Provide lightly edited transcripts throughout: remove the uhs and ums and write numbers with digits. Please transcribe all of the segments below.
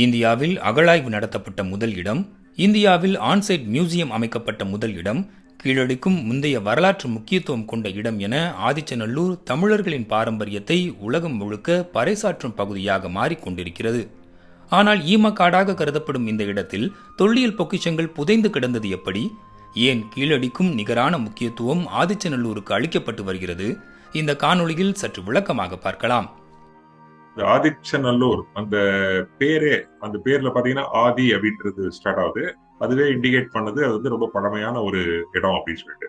இந்தியாவில் அகழாய்வு நடத்தப்பட்ட முதல் இடம், இந்தியாவில் ஆன்சைட் மியூசியம் அமைக்கப்பட்ட முதல் இடம், கீழடிக்கும் முந்தைய வரலாற்று முக்கியத்துவம் கொண்ட இடம் என ஆதிச்சநல்லூர் தமிழர்களின் பாரம்பரியத்தை உலகம் முழுக்க பறைசாற்றும் பகுதியாக மாறிக்கொண்டிருக்கிறது. ஆனால் ஈமக்காடாக கருதப்படும் இந்த இடத்தில் தொல்லியல் பொக்கிஷங்கள் புதைந்து கிடந்தது எப்படி? ஏன் கீழடிக்கும் நிகரான முக்கியத்துவம் ஆதிச்சநல்லூருக்கு அளிக்கப்பட்டு வருகிறது? இந்த காணொளியில் சற்று விளக்கமாக பார்க்கலாம். ஆதிச்சநல்லூர் அந்த பேர்ல பாத்தீங்கன்னா ஆதி அப்படின்றது ஸ்டார்ட் ஆகுது. அதுவே இண்டிகேட் பண்ணது அது வந்து ரொம்ப பழமையான ஒரு இடம் அப்படின்னு சொல்லிட்டு.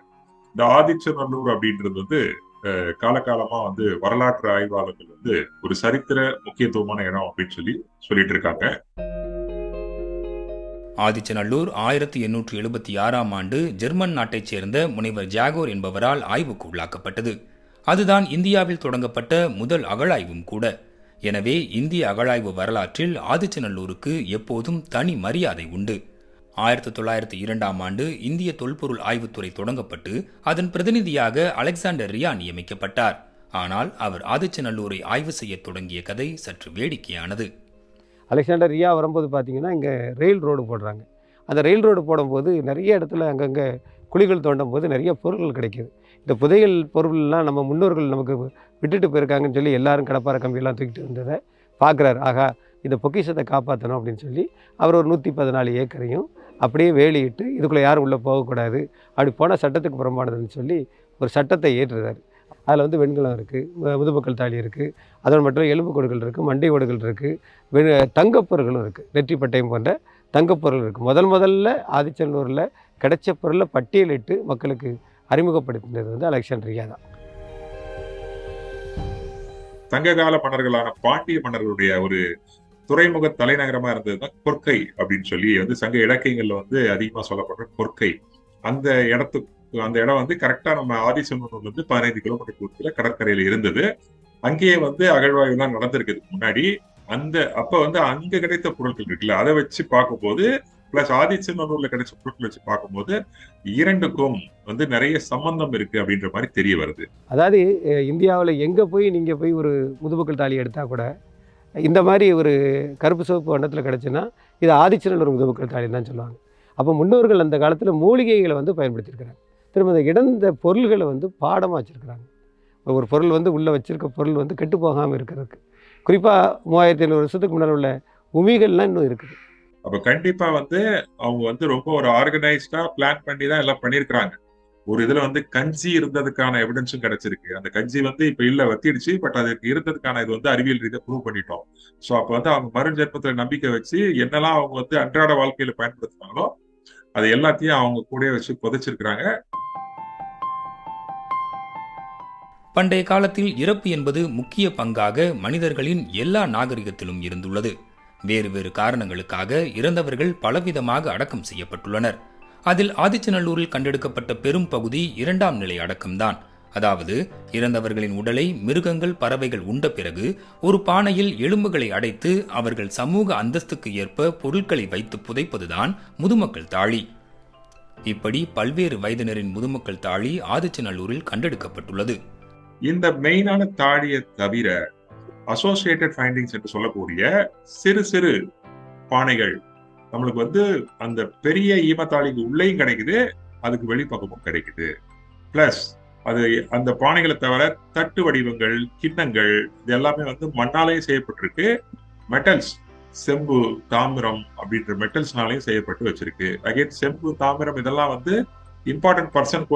இந்த ஆதிச்சநல்லூர் அப்படின்றது காலகாலமா வரலாற்று ஆய்வாளர்கள் ஒரு சரித்திர முக்கியத்துவமான இடம் அப்படின்னு சொல்லிட்டு இருக்காங்க. ஆதிச்சநல்லூர் 1876ஆம் ஆண்டு ஜெர்மன் நாட்டைச் சேர்ந்த முனைவர் ஜாகோர் என்பவரால் ஆய்வுக்கு உள்ளாக்கப்பட்டது. அதுதான் இந்தியாவில் தொடங்கப்பட்ட முதல் அகழாய்வும் கூட. எனவே இந்திய அகழாய்வு வரலாற்றில் ஆதிச்சநல்லூருக்கு எப்போதும் தனி மரியாதை உண்டு. 1902ஆம் ஆண்டு இந்திய தொல்பொருள் ஆய்வுத்துறை தொடங்கப்பட்டு அதன் பிரதிநிதியாக அலெக்சாண்டர் ரியா நியமிக்கப்பட்டார். ஆனால் அவர் ஆதிச்சநல்லூரை ஆய்வு செய்ய தொடங்கிய கதை சற்று வேடிக்கையானது. அலெக்சாண்டர் ரியா வரும்போது பார்த்தீங்கன்னா இங்கே ரயில் ரோடு போடுறாங்க. அந்த ரயில் ரோடு போடும்போது நிறைய இடத்துல அங்கங்கே குழிகள் தோண்டும் போது நிறைய பொருட்கள் கிடைக்கிது. இந்த புதையல் பொருள்லாம் நம்ம முன்னோர்கள் நமக்கு விட்டுட்டு போயிருக்காங்கன்னு சொல்லி எல்லாரும் கடப்பாறை கம்பியெல்லாம் தூக்கிட்டு வந்ததை பார்க்குறாரு. ஆகா, இந்த பொக்கிஷத்தை காப்பாற்றணும் அப்படின்னு சொல்லி அவர் ஒரு 114 ஏக்கரையும் அப்படியே வேலியிட்டு இதுக்குள்ளே யாரும் உள்ளே போகக்கூடாது, அப்படி போனால் சட்டத்துக்கு புறம்பானதுன்னு சொல்லி ஒரு சட்டத்தை ஏற்றுறாரு. அதில் வெண்கலம் இருக்குது, முதுமக்கள் தாலி இருக்குது, அதோடு மட்டும் எலும்பு கொடுகள் இருக்குது, மண்டை ஓடுகள் இருக்குது, தங்கப்பொருள்களும் இருக்குது, நெற்றி பட்டயம் போன்ற தங்கப்பொருள் இருக்குது. முதல்ல ஆதிச்சநல்லூரில் கிடைச்ச பொருளை பட்டியலிட்டு மக்களுக்கு அறிமுகப்படுத்தினது அலெக்சாண்டர் ரியா தான். சங்ககால மன்னர்களான பாண்டிய மன்னர்களுடைய ஒரு துறைமுக தலைநகரமா இருந்ததுதான் கொற்கை அப்படின்னு சொல்லி சங்க இலக்கியங்கள்ல அதிகமா சொல்லப்படுற கொற்கை. அந்த இடம் கரெக்டா நம்ம ஆதிச்சநல்லூர்ல 15 கிலோமீட்டர் தூரத்துல கடற்கரையில இருந்தது. அங்கேயே அகழ்வாய்வு எல்லாம் நடந்திருக்கு முன்னாடி. அப்ப அங்க கிடைத்த பொருட்கள் இருக்குல்ல, அதை வச்சு பார்க்கும்போது பிளஸ் ஆதிச்சநல்லூர்ல கிடைச்ச பொருட்கள் வச்சு பார்க்கும்போது இரண்டுக்கும் நிறைய சம்பந்தம் இருக்கு அப்படின்ற மாதிரி தெரிய வருது. அதாவது இந்தியாவில் எங்க போய் நீங்க போய் ஒரு முதுமக்கள் தாலி எடுத்தா கூட இந்த மாதிரி ஒரு கருப்பு சிவப்பு வண்ணத்தில் கிடச்சுன்னா இது ஆதிச்சநல்லூர் முதுமக்கள் தாலி தான் சொல்லுவாங்க. அப்போ முன்னோர்கள் அந்த காலத்தில் மூலிகைகளை பயன்படுத்தியிருக்கிறாங்க. திரும்ப அந்த இடந்த பொருள்களை பாடமாக வச்சுருக்கிறாங்க. ஒரு பொருள் உள்ளே வச்சுருக்க பொருள் கெட்டு போகாமல் இருக்கிறதுக்கு. குறிப்பாக 3500 வருஷத்துக்கு முன்னால் உள்ள உமிகள்லாம் இன்னும் இருக்குது. அப்போ கண்டிப்பா அவங்க ரொம்ப ஒரு ஆர்கனைஸ்டா பிளான் பண்ணி தான் எல்லாம் பண்ணியிருக்கிறாங்க. ஒரு இதுல கஞ்சி இருந்ததுக்கான எவிடன்ஸும் கிடைச்சிருக்கு. அந்த கஞ்சி இப்ப இல்ல வத்திடுச்சு, பட் அதுக்கு இருந்ததுக்கான இது அறிவியல் ரீதியா ப்ரூவ் பண்ணிட்டோம். சோ அப்ப அவங்க மறுஜென்மத்துல நம்பிக்கை வச்சு என்னெல்லாம் அவங்க அன்றாட வாழ்க்கையில பயன்படுத்தினாங்களோ அது எல்லாத்தையும் அவங்க கூட வச்சு புதைச்சிருக்கிறாங்க. பண்டைய காலத்தில் இறப்பு என்பது முக்கிய பங்காக மனிதர்களின் எல்லா நாகரிகத்திலும் இருந்துள்ளது. வேறு வேறு காரணங்களுக்காக இறந்தவர்கள் பலவிதமாக அடக்கம் செய்யப்பட்டுள்ளனர். அதில் ஆதிச்சநல்லூரில் கண்டெடுக்கப்பட்ட பெரும் பகுதி 2ஆம் நிலை அடக்கம்தான். அதாவது இறந்தவர்களின் உடலை மிருகங்கள், பறவைகள் உண்ட பிறகு ஒரு பானையில் எலும்புகளை அடைத்து அவர்கள் சமூக அந்தஸ்துக்கு ஏற்ப பொருட்களை வைத்து புதைப்பதுதான் முதுமக்கள் தாழி. இப்படி பல்வேறு வயதினரின் முதுமக்கள் தாழி ஆதிச்சநல்லூரில் கண்டெடுக்கப்பட்டுள்ளது. இந்த மெயினான தாழியை தவிர அசோசியேட்டட் ஃபைண்டிங்ஸ் என்று சொல்லக்கூடிய சிறு சிறு பானைகள் நம்மளுக்கு அந்த பெரிய ஈமத்தாளிக்கு உள்ளேயும் கிடைக்குது, அதுக்கு வெளிப்பக்கமும் கிடைக்குது. பிளஸ் அது அந்த பானைகளை தவிர தட்டு வடிவங்கள், கிண்ணங்கள் இது எல்லாமே மண்ணாலேயே செய்யப்பட்டிருக்கு. மெட்டல்ஸ், செம்பு, தாமிரம் அப்படின்ற மெட்டல்ஸ்னாலையும் செய்யப்பட்டு வச்சிருக்கு. அகைன் செம்பு, தாமிரம் இதெல்லாம் இம்பார்ட்டன்ட் பர்சன்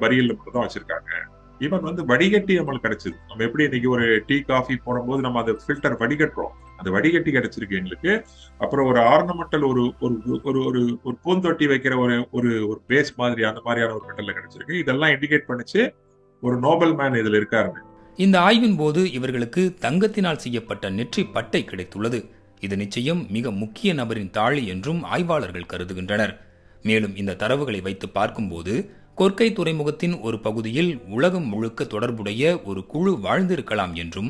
பரியல் மட்டும் தான் வச்சிருக்காங்க. ஈவன் வடிகட்டி நம்மளுக்கு கிடைச்சது. நம்ம எப்படி இன்னைக்கு ஒரு டீ காஃபி போடும்போது நம்ம அதை ஃபில்டர் வடிகட்டுறோம், அந்த வடிகட்டி கிடைச்சிருக்கு எங்களுக்கு. அப்புறம் ஒரு ஆர்னமெண்டல் ஒரு ஒரு ஒரு பூந்தொட்டி வைக்கிற ஒரு பேஸ் மாதிரி அந்த மாதிரியான ஒரு மெட்டல்ல கிடைச்சிருக்கு. இதெல்லாம் இண்டிகேட் பண்ணிச்சு ஒரு நோபல் மேன் இதுல இருக்காருன்னு. இந்த ஆய்வின் போது இவர்களுக்கு தங்கத்தினால் செய்யப்பட்ட நெற்றி பட்டை கிடைத்துள்ளது. இது நிச்சயம் மிக முக்கிய நபரின் தாழி என்றும் ஆய்வாளர்கள் கருதுகின்றனர். மேலும் இந்த தரவுகளை வைத்து பார்க்கும்போது கொற்கை துறைமுகத்தின் ஒரு பகுதியில் உலகம் முழுக்க தொடர்புடைய ஒரு குழு வாழ்ந்திருக்கலாம் என்றும்,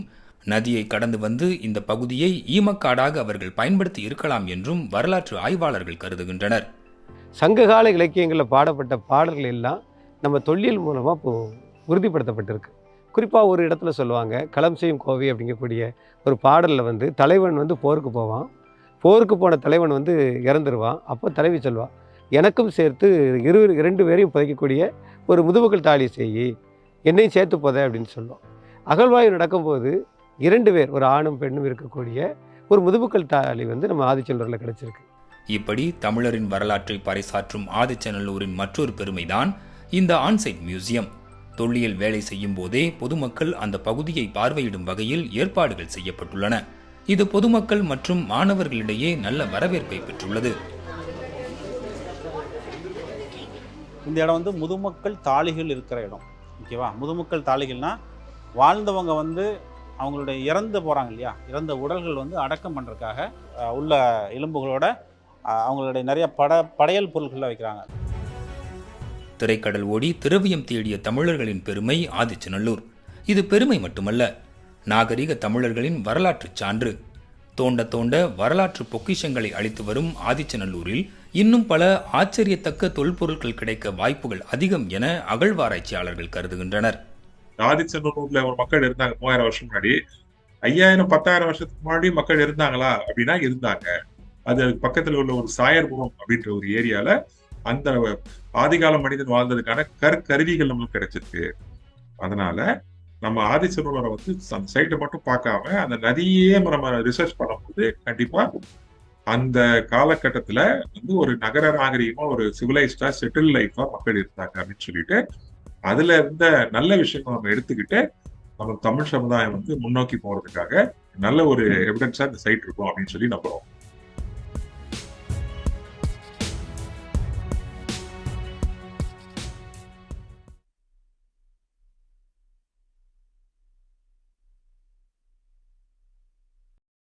நதியை கடந்து இந்த பகுதியை ஈமக்காடாக அவர்கள் பயன்படுத்தி இருக்கலாம் என்றும் வரலாற்று ஆய்வாளர்கள் கருதுகின்றனர். சங்ககால இலக்கியங்களில் பாடப்பட்ட பாடல்கள் எல்லாம் நம்ம தொல்லியல் மூலமாக இப்போ உறுதிப்படுத்தப்பட்டிருக்கு. குறிப்பாக ஒரு இடத்துல சொல்லுவாங்க, களம் செய்யும் கோவை அப்படிங்கக்கூடிய ஒரு பாடலில் தலைவன் போருக்கு போவான். போருக்கு போன தலைவன் வந்து இறந்துருவான். அப்போ தலைவி சொல்வான், எனக்கும் சேர்த்து 2 பேரையும் புதைக்கக்கூடிய ஒரு முதுமக்கள் தாலி செய், என்னையும் சேர்த்து புதை அப்படின்னு சொல்லும். அகழ்வாய்வு நடக்கும்போது 2 பேர், ஒரு ஆணும் பெண்ணும் இருக்கக்கூடிய ஒரு முதுமக்கள் தாலி வந்து நம்ம ஆதிச்சநல்லூரில் கிடைச்சிருக்கு. இப்படி தமிழரின் வரலாற்றை பறைசாற்றும் ஆதிச்சநல்லூரின் மற்றொரு பெருமைதான் இந்த ஆன்சைட் மியூசியம். தொல்லியல் வேலை செய்யும் போதே பொதுமக்கள் அந்த பகுதியை பார்வையிடும் வகையில் ஏற்பாடுகள் செய்யப்பட்டுள்ளன. இது பொதுமக்கள் மற்றும் மாணவர்களிடையே நல்ல வரவேற்பை பெற்றுள்ளது. இந்த இடம் வந்து முதுமக்கள் தாழிகள் இருக்கிற இடம். ஓகேவா? முதுமக்கள் தாழிகள்னா வாழ்ந்தவங்க வந்து அவங்களுடைய இறந்து போகிறாங்க இல்லையா, இறந்த உடல்கள் வந்து அடக்கம் பண்ணுறதுக்காக உள்ள எலும்புகளோட அவங்களுடைய நிறைய படையல் பொருட்களில் வைக்கிறாங்க. திரைக்கடல் ஓடி திரவியம் தேடிய தமிழர்களின் பெருமை ஆதிச்சநல்லூர். இது பெருமை மட்டுமல்ல, நாகரிக தமிழர்களின் வரலாற்று சான்று. தோண்ட தோண்ட வரலாற்று பொக்கிஷங்களை அளித்து வரும் ஆதிச்சநல்லூரில் இன்னும் பல ஆச்சரியத்தக்க தொல்பொருட்கள் கிடைக்க வாய்ப்புகள் அதிகம் என அகழ்வாராய்ச்சியாளர்கள் கருதுகின்றனர். ஆதிச்சநல்லூர்ல ஒரு மக்கள் இருந்தாங்க 3000 வருஷம் முன்னாடி. 5000 10,000 வருஷத்துக்கு முன்னாடி மக்கள் இருந்தாங்களா அப்படின்னா இருந்தாங்க. அது பக்கத்துல உள்ள ஒரு சாயர்புரம் அப்படின்ற ஒரு ஏரியால அந்த ஆதிகால மனிதன் வாழ்ந்ததுக்கான கருவிகள் நம்மளுக்கு கிடைச்சிருக்கு. அதனால நம்ம ஆதிச்சநல்லூரை வந்து அந்த சைட்டை மட்டும் பார்க்காம அந்த நதியே நம்ம ரிசர்ச் பண்ணும்போது கண்டிப்பா அந்த காலகட்டத்துல வந்து ஒரு நகர நாகரிகமா, ஒரு சிவிலைஸ்டா, செட்டில் லைஃபா மக்கள் இருந்தாங்க அப்படின்னு சொல்லிட்டு அதுல இருந்த நல்ல விஷயங்களை நம்ம எடுத்துக்கிட்டு நம்ம தமிழ் சமுதாயம் வந்து முன்னோக்கி போறதுக்காக நல்ல ஒரு எவிடன்ஸா இந்த சைட் இருக்கும் அப்படின்னு சொல்லி நம்புறோம்.